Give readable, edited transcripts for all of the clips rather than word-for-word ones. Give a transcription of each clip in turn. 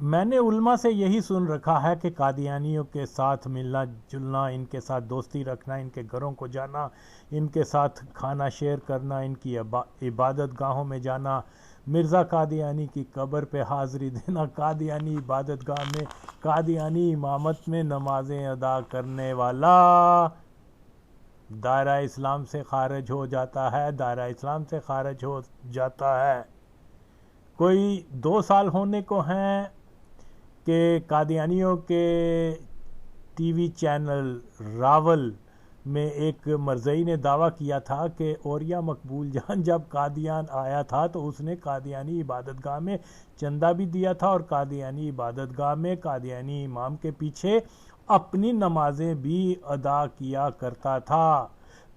میں نے علماء سے یہی سن رکھا ہے کہ قادیانیوں کے ساتھ ملنا جلنا، ان کے ساتھ دوستی رکھنا، ان کے گھروں کو جانا، ان کے ساتھ کھانا شیئر کرنا، ان کی عبادت گاہوں میں جانا، مرزا قادیانی کی قبر پہ حاضری دینا، قادیانی عبادت گاہ میں قادیانی امامت میں نمازیں ادا کرنے والا دائرہ اسلام سے خارج ہو جاتا ہے، دائرہ اسلام سے خارج ہو جاتا ہے۔ کوئی 2 سال ہونے کو ہیں کہ قادیانیوں کے ٹی وی چینل راول میں ایک مرزئی نے دعویٰ کیا تھا کہ اوریہ مقبول جان جب قادیان آیا تھا تو اس نے قادیانی عبادت گاہ میں چندہ بھی دیا تھا، اور قادیانی عبادت گاہ میں قادیانی امام کے پیچھے اپنی نمازیں بھی ادا کیا کرتا تھا۔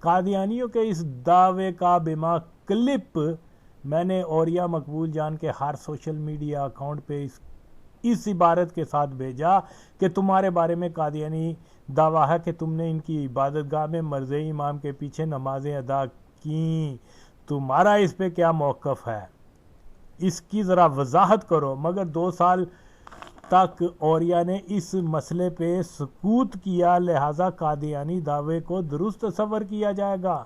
قادیانیوں کے اس دعوے کا بما کلپ میں نے اوریہ مقبول جان کے ہر سوشل میڈیا اکاؤنٹ پہ اس عبارت کے ساتھ بھیجا کہ تمہارے بارے میں قادیانی دعویٰ ہے کہ تم نے ان کی عبادت گاہ میں مرزئی امام کے پیچھے نمازیں ادا کیں، تمہارا اس پہ کیا موقف ہے؟ اس کی ذرا وضاحت کرو۔ مگر 2 سال تک اوریہ نے اس مسئلے پہ سکوت کیا، لہٰذا قادیانی دعوے کو درست تصور کیا جائے گا،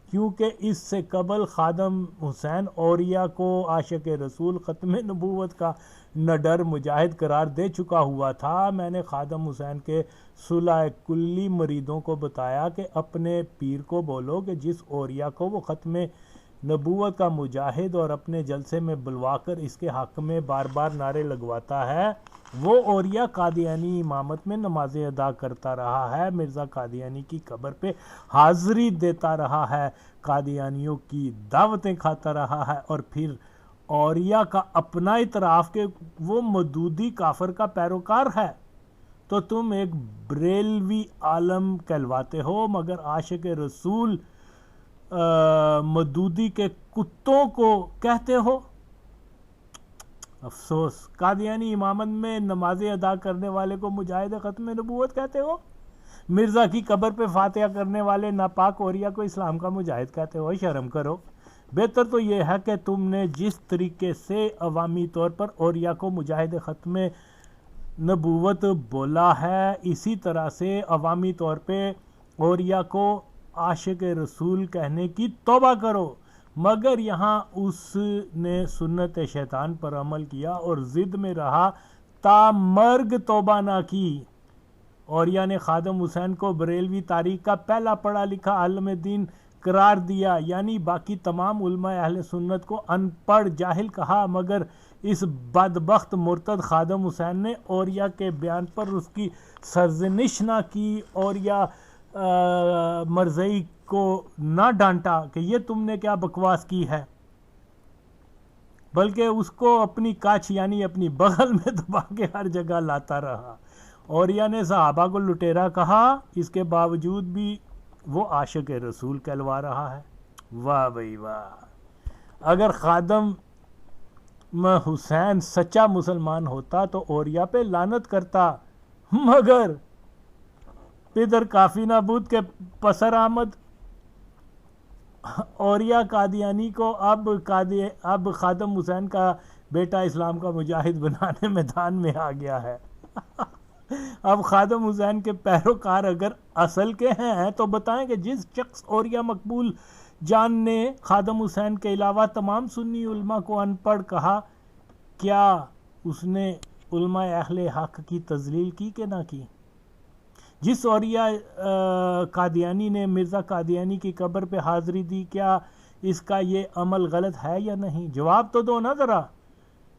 کیونکہ اس سے قبل خادم حسین اوریہ کو عاشق رسول ختم نبوت کا نڈر مجاہد قرار دے چکا ہوا تھا۔ میں نے خادم حسین کے صلح کلی مریدوں کو بتایا کہ اپنے پیر کو بولو کہ جس اوریہ کو وہ ختم نبوت کا مجاہد اور اپنے جلسے میں بلوا کر اس کے حق میں بار بار نعرے لگواتا ہے، وہ اوریہ قادیانی امامت میں نمازیں ادا کرتا رہا ہے، مرزا قادیانی کی قبر پہ حاضری دیتا رہا ہے، قادیانیوں کی دعوتیں کھاتا رہا ہے، اور پھر اوریہ کا اپنا اعتراف کہ وہ مودودی کافر کا پیروکار ہے۔ تو تم ایک بریلوی عالم کہلواتے ہو مگر عاشق رسول مودودی کے کتوں کو کہتے ہو۔ افسوس، قادیانی امامت میں نمازیں ادا کرنے والے کو مجاہد ختم نبوت کہتے ہو، مرزا کی قبر پہ فاتحہ کرنے والے ناپاک اوریہ کو اسلام کا مجاہد کہتے ہو۔ شرم کرو۔ بہتر تو یہ ہے کہ تم نے جس طریقے سے عوامی طور پر اوریہ کو مجاہد ختم نبوت بولا ہے، اسی طرح سے عوامی طور پہ اوریہ کو عاشق رسول کہنے کی توبہ کرو۔ مگر یہاں اس نے سنت شیطان پر عمل کیا اور ضد میں رہا، تا مرگ توبہ نہ کی۔ اوریہ نے خادم حسین کو بریلوی تاریخ کا پہلا پڑھا لکھا عالم دین قرار دیا، یعنی باقی تمام علماء اہل سنت کو ان پڑھ جاہل کہا، مگر اس بدبخت مرتد خادم حسین نے اوریہ کے بیان پر اس کی سرزنش نہ کی، اوریہ مرزئی کو نہ ڈانٹا کہ یہ تم نے کیا بکواس کی ہے، بلکہ اس کو اپنی کاچ یعنی اپنی بغل میں دبا کے ہر جگہ لاتا رہا۔ اوریہ نے صحابہ کو لٹیرا کہا، اس کے باوجود بھی وہ عاشق رسول کہلوا رہا ہے۔ واہ بھئی واہ! اگر خادم حسین سچا مسلمان ہوتا تو اوریہ پہ لعنت کرتا، مگر پدر کافی نابود کے پسر آمد اوریہ قادیانی کو اب خادم حسین کا بیٹا اسلام کا مجاہد بنانے میدان میں آ گیا ہے۔ اب خادم حسین کے پیروکار اگر اصل کے ہیں تو بتائیں کہ جس شخص اوریہ مقبول جان نے خادم حسین کے علاوہ تمام سنی علماء کو ان پڑھ کہا، کیا اس نے علماء اہل حق کی تذلیل کی کہ نہ کی؟ جس اوریہ قادیانی نے مرزا قادیانی کی قبر پہ حاضری دی، کیا اس کا یہ عمل غلط ہے یا نہیں؟ جواب تو دو نا ذرا۔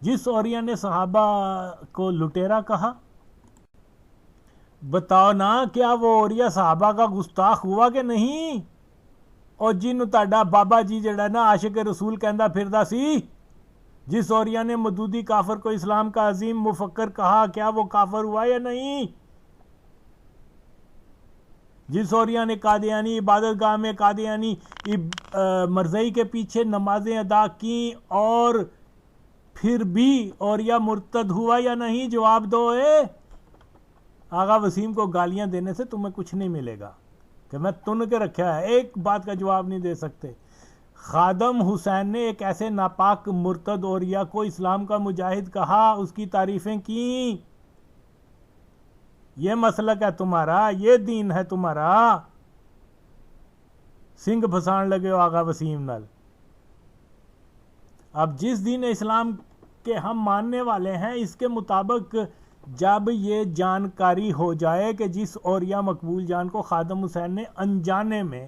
جس اوریہ نے صحابہ کو لٹیرا کہا، بتاؤ نا کیا وہ اوریہ صحابہ کا گستاخ ہوا کہ نہیں؟ اور جن تاڈا بابا جی جڑا نا عاشق رسول کہندا پھردا سی، جس اوریہ نے مودودی کافر کو اسلام کا عظیم مفکر کہا، کیا وہ کافر ہوا یا نہیں؟ جس اوریہ نے قادیانی عبادت گاہ میں قادیانی مرزئی کے پیچھے نمازیں ادا کی اور پھر بھی اوریہ مرتد ہوا یا نہیں؟ جواب دو۔ آغا وسیم کو گالیاں دینے سے تمہیں کچھ نہیں ملے گا کہ میں تن کے رکھا ہے، ایک بات کا جواب نہیں دے سکتے۔ خادم حسین نے ایک ایسے ناپاک مرتد اوریا کو اسلام کا مجاہد کہا، اس کی تعریفیں کی. یہ مسلک ہے تمہارا، یہ دین ہے تمہارا. سنگھ پھسان لگے ہو آغا وسیم نال. اب جس دین اسلام کے ہم ماننے والے ہیں، اس کے مطابق جب یہ جانکاری ہو جائے کہ جس اوریا مقبول جان کو خادم حسین نے انجانے میں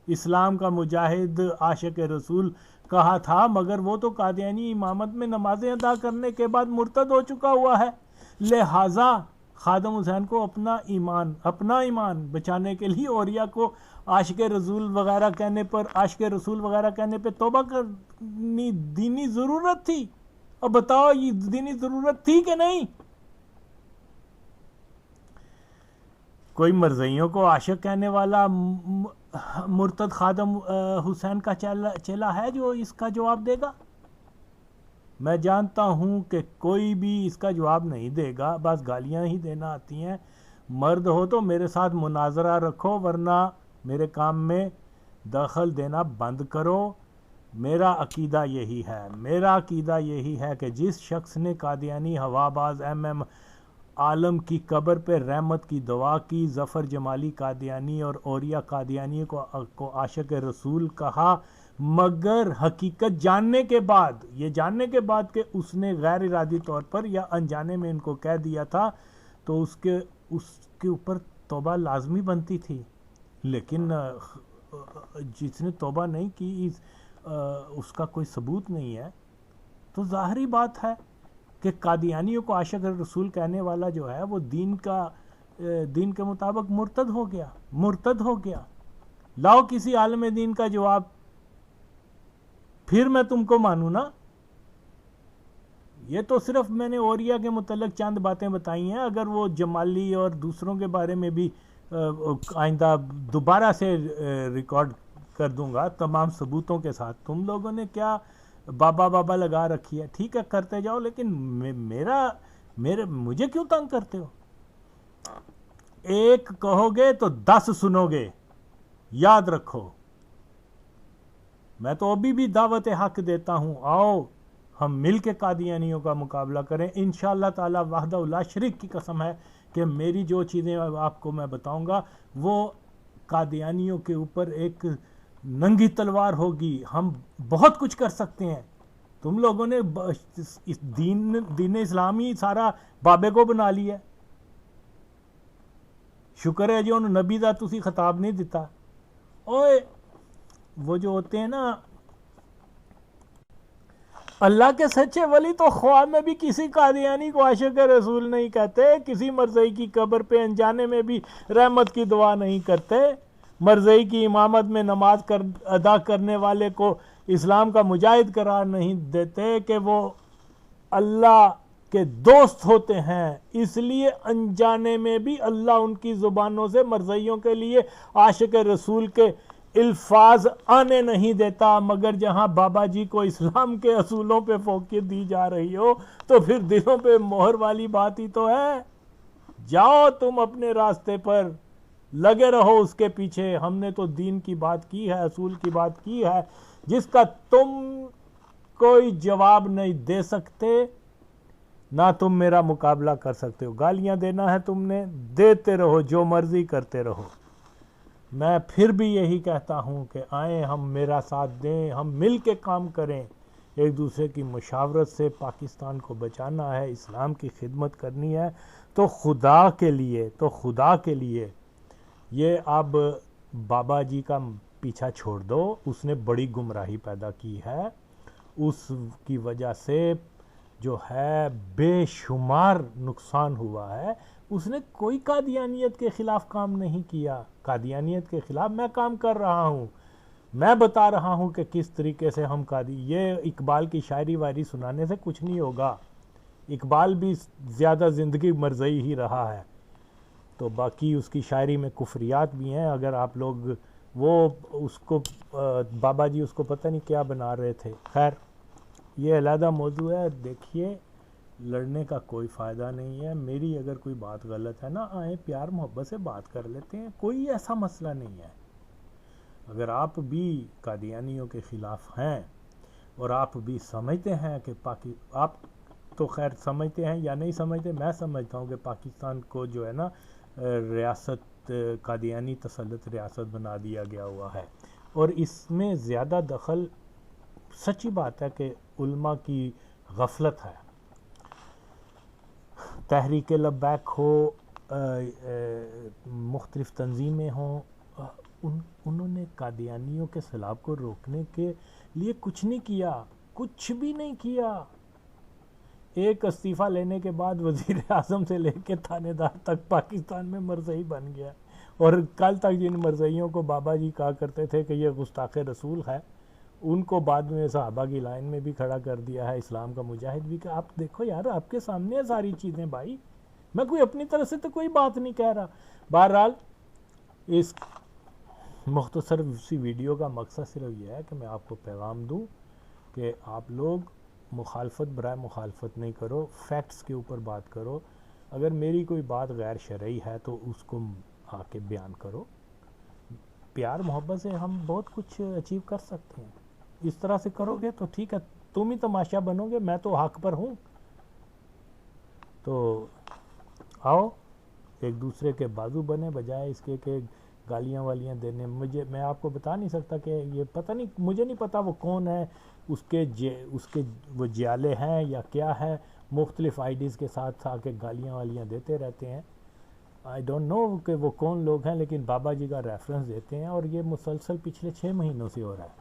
اسلام کا مجاہد عاشق رسول کہا تھا، مگر وہ تو قادیانی امامت میں نمازیں ادا کرنے کے بعد مرتد ہو چکا ہوا ہے، لہٰذا خادم حسین کو اپنا ایمان بچانے کے لیے اوریا کو عاشق رسول وغیرہ کہنے پہ توبہ کرنی دینی ضرورت تھی. اور بتاؤ یہ دینی ضرورت تھی کہ نہیں؟ کوئی مرزائیوں کو عاشق کہنے والا مرتد خادم حسین کا چیلا ہے جو اس کا جواب دے گا؟ میں جانتا ہوں کہ کوئی بھی اس کا جواب نہیں دے گا، بس گالیاں ہی دینا آتی ہیں. مرد ہو تو میرے ساتھ مناظرہ رکھو، ورنہ میرے کام میں دخل دینا بند کرو. میرا عقیدہ یہی ہے کہ جس شخص نے قادیانی ہوا باز ایم عالم کی قبر پہ رحمت کی دعا کی، ظفر جمالی قادیانی اور اوریا قادیانی کو عاشق رسول کہا، مگر حقیقت جاننے کے بعد کہ اس نے غیر ارادی طور پر یا انجانے میں ان کو کہہ دیا تھا، تو اس کے اوپر توبہ لازمی بنتی تھی. لیکن جس نے توبہ نہیں کی، اس کا کوئی ثبوت نہیں ہے، تو ظاہری بات ہے کہ قادیانیوں کو عاشق رسول کہنے والا جو ہے وہ دین کے مطابق مرتد ہو گیا. لاؤ کسی عالم دین کا جواب، پھر میں تم کو مانوں نا. یہ تو صرف میں نے اوریا کے متعلق چند باتیں بتائی ہیں. اگر وہ جمالی اور دوسروں کے بارے میں بھی آئندہ دوبارہ سے ریکارڈ کر دوں گا تمام ثبوتوں کے ساتھ. تم لوگوں نے کیا بابا لگا رکھی ہے، ٹھیک ہے کرتے جاؤ، لیکن مجھے کیوں تنگ کرتے ہو؟ ایک کہو گے تو 10 سنو گے، یاد رکھو. میں تو ابھی بھی دعوت حق دیتا ہوں، آؤ ہم مل کے قادیانیوں کا مقابلہ کریں. انشاءاللہ تعالی وحدہ لا شریک کی قسم ہے کہ میری جو چیزیں آپ کو میں بتاؤں گا وہ قادیانیوں کے اوپر ایک ننگی تلوار ہوگی. ہم بہت کچھ کر سکتے ہیں. تم لوگوں نے دین اسلامی سارا بابے کو بنا لیا. شکر ہے جو انہوں نبی دا تسی خطاب نہیں دیتا. اوئے وہ جو ہوتے ہیں نا اللہ کے سچے ولی، تو خواب میں بھی کسی قادیانی کو عاشق رسول نہیں کہتے، کسی مرزائی کی قبر پہ انجانے میں بھی رحمت کی دعا نہیں کرتے، مرزائی کی امامت میں نماز ادا کرنے والے کو اسلام کا مجاہد قرار نہیں دیتے کہ وہ اللہ کے دوست ہوتے ہیں. اس لیے انجانے میں بھی اللہ ان کی زبانوں سے مرزائیوں کے لیے عاشق رسول کے الفاظ آنے نہیں دیتا. مگر جہاں بابا جی کو اسلام کے اصولوں پہ فوقیت دی جا رہی ہو تو پھر دلوں پہ مہر والی بات ہی تو ہے. جاؤ تم اپنے راستے پر، لگے رہو اس کے پیچھے. ہم نے تو دین کی بات کی ہے، اصول کی بات کی ہے، جس کا تم کوئی جواب نہیں دے سکتے، نہ تم میرا مقابلہ کر سکتے ہو. گالیاں دینا ہے تم نے، دیتے رہو، جو مرضی کرتے رہو. میں پھر بھی یہی کہتا ہوں کہ آئیں ہم میرا ساتھ دیں، ہم مل کے کام کریں، ایک دوسرے کی مشاورت سے پاکستان کو بچانا ہے، اسلام کی خدمت کرنی ہے. تو خدا کے لیے یہ اب بابا جی کا پیچھا چھوڑ دو. اس نے بڑی گمراہی پیدا کی ہے، اس کی وجہ سے جو ہے بے شمار نقصان ہوا ہے. اس نے کوئی قادیانیت کے خلاف کام نہیں کیا. قادیانیت کے خلاف میں کام کر رہا ہوں، میں بتا رہا ہوں کہ کس طریقے سے ہم یہ اقبال کی شاعری وائری سنانے سے کچھ نہیں ہوگا. اقبال بھی زیادہ زندگی مرزائی ہی رہا ہے، تو باقی اس کی شاعری میں کفریات بھی ہیں. اگر آپ لوگ وہ اس کو بابا جی اس کو پتہ نہیں کیا بنا رہے تھے. خیر یہ علیحدہ موضوع ہے. دیکھیے لڑنے کا کوئی فائدہ نہیں ہے. میری اگر کوئی بات غلط ہے نا، آئیں پیار محبت سے بات کر لیتے ہیں، کوئی ایسا مسئلہ نہیں ہے. اگر آپ بھی قادیانیوں کے خلاف ہیں اور آپ بھی سمجھتے ہیں کہ آپ تو خیر سمجھتے ہیں یا نہیں سمجھتے، میں سمجھتا ہوں کہ پاکستان کو جو ہے نا ریاست قادیانی تسلط ریاست بنا دیا گیا ہوا ہے، اور اس میں زیادہ دخل سچی بات ہے کہ علماء کی غفلت ہے۔ تحریک لبیک ہو، مختلف تنظیمیں ہوں، انہوں نے قادیانیوں کے سیلاب کو روکنے کے لیے کچھ نہیں کیا، کچھ بھی نہیں کیا۔ ایک استعفیٰ لینے کے بعد وزیر اعظم سے لے کے تھانے دار تک پاکستان میں مرزئی بن گیا، اور کل تک جن مرزئیوں کو بابا جی کہا کرتے تھے کہ یہ گستاخ رسول ہے، ان کو بعد میں صحابہ کی لائن میں بھی کھڑا کر دیا ہے، اسلام کا مجاہد بھی، کہ آپ دیکھو یار آپ کے سامنے ہے ساری چیزیں بھائی، میں کوئی اپنی طرف سے تو کوئی بات نہیں کہہ رہا۔ بہرحال اس مختصر سی ویڈیو کا مقصد صرف یہ ہے کہ میں آپ کو پیغام دوں کہ آپ لوگ مخالفت برائے مخالفت نہیں کرو، فیکٹس کے اوپر بات کرو۔ اگر میری کوئی بات غیر شرعی ہے تو اس کو آ کے بیان کرو۔ پیار محبت سے ہم بہت کچھ اچیو کر سکتے ہیں، اس طرح سے کرو گے تو ٹھیک ہے، تم ہی تماشا بنو گے، میں تو حق پر ہوں۔ تو آؤ ایک دوسرے کے بازو بنے، بجائے اس کے کہ گالیاں والیاں دینے۔ میں آپ کو بتا نہیں سکتا کہ یہ پتہ نہیں، مجھے نہیں پتا وہ کون ہے، اس کے وہ جیالے ہیں یا کیا ہے، مختلف آئی ڈیز کے ساتھ آ کے گالیاں والیاں دیتے رہتے ہیں۔ آئی ڈونٹ نو کہ وہ کون لوگ ہیں، لیکن بابا جی کا ریفرنس دیتے ہیں، اور یہ مسلسل پچھلے 6 مہینوں سے ہو رہا ہے۔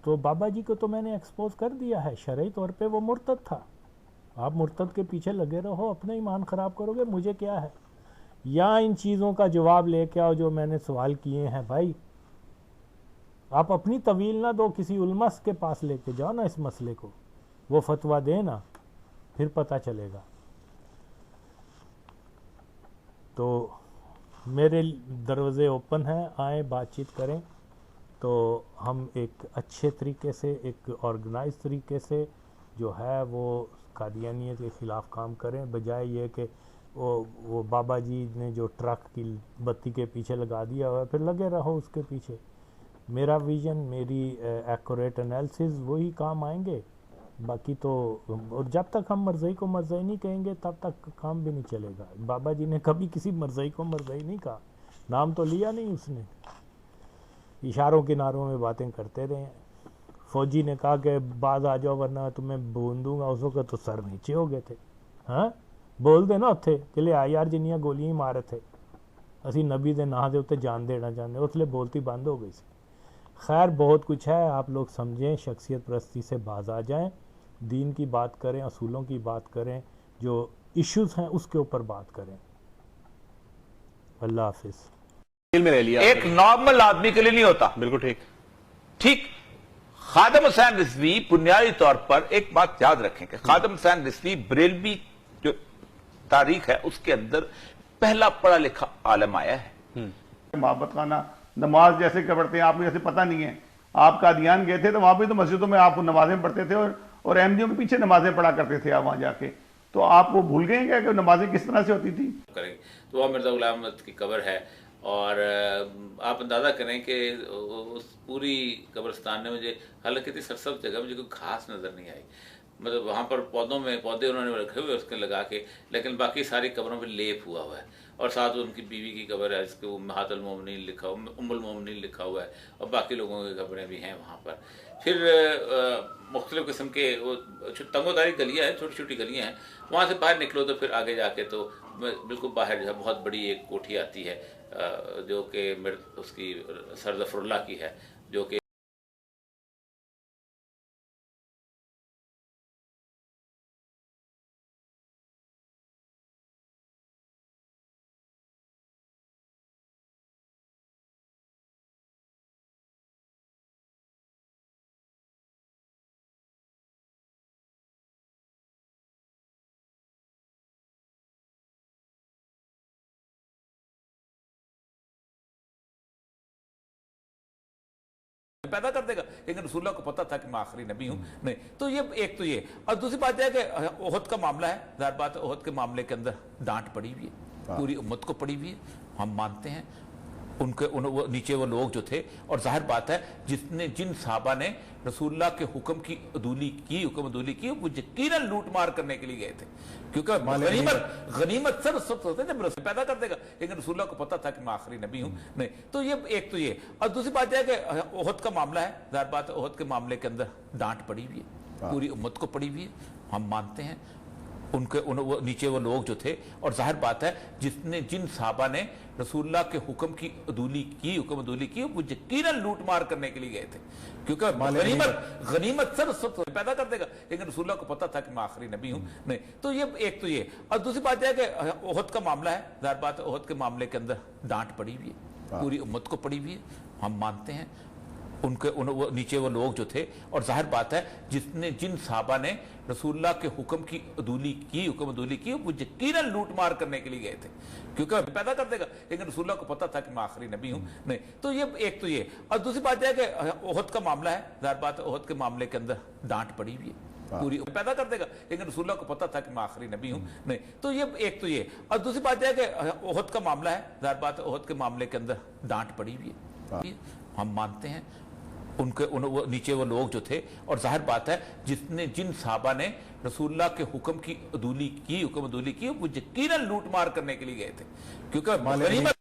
تو بابا جی کو تو میں نے ایکسپوز کر دیا ہے، شرعی طور پہ وہ مرتد تھا۔ آپ مرتد کے پیچھے لگے رہو، اپنے ایمان خراب کرو گے، مجھے کیا ہے؟ یا ان چیزوں کا جواب لے کے آؤ جو میں نے سوال کیے ہیں بھائی۔ آپ اپنی طویل نہ دو، کسی علماء کے پاس لے کے جاؤ نا اس مسئلے کو، وہ فتویٰ دے نا، پھر پتہ چلے گا۔ تو میرے دروازے اوپن ہیں، آئیں بات چیت کریں، تو ہم ایک اچھے طریقے سے، ایک آرگنائز طریقے سے جو ہے وہ قادیانیت کے خلاف کام کریں، بجائے یہ کہ وہ بابا جی نے جو ٹرک کی بتی کے پیچھے لگا دیا ہوا ہے پھر لگے رہو اس کے پیچھے۔ میرا ویژن، میری ایکوریٹ انالیسز وہی کام آئیں گے، باقی تو اور جب تک ہم مرزئی کو مرزئی نہیں کہیں گے تب تک کام بھی نہیں چلے گا۔ بابا جی نے کبھی کسی مرزئی کو مرزئی نہیں کہا، نام تو لیا نہیں اس نے، اشاروں کناروں میں باتیں کرتے رہے ہیں۔ فوجی نے کہا کہ بعض آ جاؤ ورنہ تمہیں بون دوں گا، اس وقت تو سر نیچے ہو گئے تھے۔ ہاں بول دے نا اتھے کہ لے آ یار جنیاں گولیاں ہی مارے تھے، اسی نبی دے ناں دے اتنے جان دینا چاہتے، اس لیے بولتی بند ہو گئی سی۔ خیر بہت کچھ ہے، آپ لوگ سمجھیں، شخصیت پرستی سے باز آ جائیں، دین کی بات کریں، اصولوں کی بات کریں، جو ایشوز ہیں اس کے اوپر بات کریں۔ اللہ حافظ۔ ایک نارمل آدمی کے لیے نہیں ہوتا۔ بالکل ٹھیک ٹھیک، خادم حسین رضوی بنیادی طور پر ایک بات یاد رکھیں کہ خادم حسین رضوی بریلوی جو تاریخ ہے اس کے اندر پہلا پڑھا لکھا عالم آیا ہے۔ محبت خانہ نماز جیسے پڑھتے ہیں آپ کو جیسے پتہ نہیں ہے، آپ قادیان گئے تھے تو وہاں پہ تو مسجدوں میں آپ نمازیں پڑھتے تھے اور احمدیوں کے پیچھے نمازیں پڑھا کرتے تھے آپ وہاں جا کے، تو آپ وہ بھول گئے کیا کہ نمازیں کس طرح سے ہوتی تھی؟ تو وہ مرزا غلام احمد کی قبر ہے، اور آپ اندازہ کریں کہ اس پوری قبرستان نے مجھے، حالانکہ اتنی سرسبز جگہ مجھے کوئی گھاس نظر نہیں آئی، مطلب وہاں پر پودے انہوں نے رکھے ہوئے اس کے لگا کے، لیکن باقی ساری قبروں پہ لیپ ہوا ہے، اور ساتھ ان کی بیوی کی قبر ہے جس کے امہات المومنین لکھا ہوا، ام المومنین لکھا ہوا ہے، اور باقی لوگوں کی قبریں بھی ہیں وہاں پر۔ پھر مختلف قسم کے تنگ و تاریک گلیاں ہیں، چھوٹی چھوٹی گلیاں ہیں، وہاں سے باہر نکلو تو پھر آگے جا کے تو بالکل باہر جو ہے بہت بڑی ایک کوٹھی آتی ہے جو کہ اس کی سر ظفر اللہ کی ہے، جو کہ پیدا کر دے گا، لیکن رسول اللہ کو پتا تھا کہ میں آخری نبی ہوں۔ نہیں تو یہ ایک تو یہ، اور دوسری بات یہ ہے کہ احد کا معاملہ ہے، ظاہر بات ہے احد کے معاملے کے اندر ڈانٹ پڑی ہوئی ہے، پوری امت کو پڑی ہوئی ہے، ہم مانتے ہیں، نیچے وہ لوگ جو تھے، اور ظاہر بات ہے جن صحابہ نے رسول اللہ کے حکم کی عدولی کی وہ یقیناً لوٹ مار کرنے کے لیے گئے تھے، کیونکہ غنیمت سر اس وقت ہوتے ہیں جب رسول پیدا کر دے گا، لیکن رسول اللہ کو پتا تھا کہ میں آخری نبی ہوں۔ نہیں تو یہ اور دوسری بات یہ ہے کہ احد کا معاملہ ہے، ظاہر بات ہے احد کے معاملے کے اندر ڈانٹ پڑی ہوئی ہے، پوری امت کو پڑی ہوئی ہے، ہم مانتے ہیں نیچے وہ لوگ جو تھے، اور ظاہر بات ہے جن صحابہ نے رسول اللہ کے حکم کی عدولی کی وہ یقیناً لوٹ مار کرنے کے لیے گئے تھے، کیونکہ غنیمت سر اس وقت پیدا کر دے گا، لیکن رسول اللہ کو پتا تھا کہ میں آخری نبی ہوں۔ نہیں تو یہ اور دوسری بات یہ ہے کہ احد کا معاملہ ہے، ظاہر بات ہے احد کے معاملے کے اندر ڈانٹ پڑی ہوئی ہے، پوری امت کو پڑی ہوئی ہے، ہم مانتے ہیں نیچے وہ لوگ جو تھے، اور ظاہر بات ہے جن صحابہ نے رسول اللہ کے حکم کی عدولی کی وہ یقیناً لوٹ مار کرنے کے لیے گئے تھے، کیونکہ پیدا کر دے گا، لیکن رسول اللہ کو پتا تھا کہ میں آخری نبی ہوں۔ نہیں تو یہ اور دوسری بات یہ ہے کہ احد کا معاملہ ہے، ظاہر بات ہے احد کے معاملے کے اندر ڈانٹ پڑی ہوئی ہے، پوری پیدا کر دے گا، لیکن رسول اللہ کو پتا تھا کہ میں آخری نبی ہوں۔ نہیں تو یہ اور دوسری بات یہ ہے کہ احد کا معاملہ ہے، ظاہر بات ہے احد کے معاملے کے اندر ڈانٹ پڑی ہوئی ہے، ہم مانتے ہیں نیچے وہ لوگ جو تھے، اور ظاہر بات ہے جن صحابہ نے رسول اللہ کے حکم کی عدولی کی وہ یقیناً لوٹ مار کرنے کے لیے گئے تھے، کیونکہ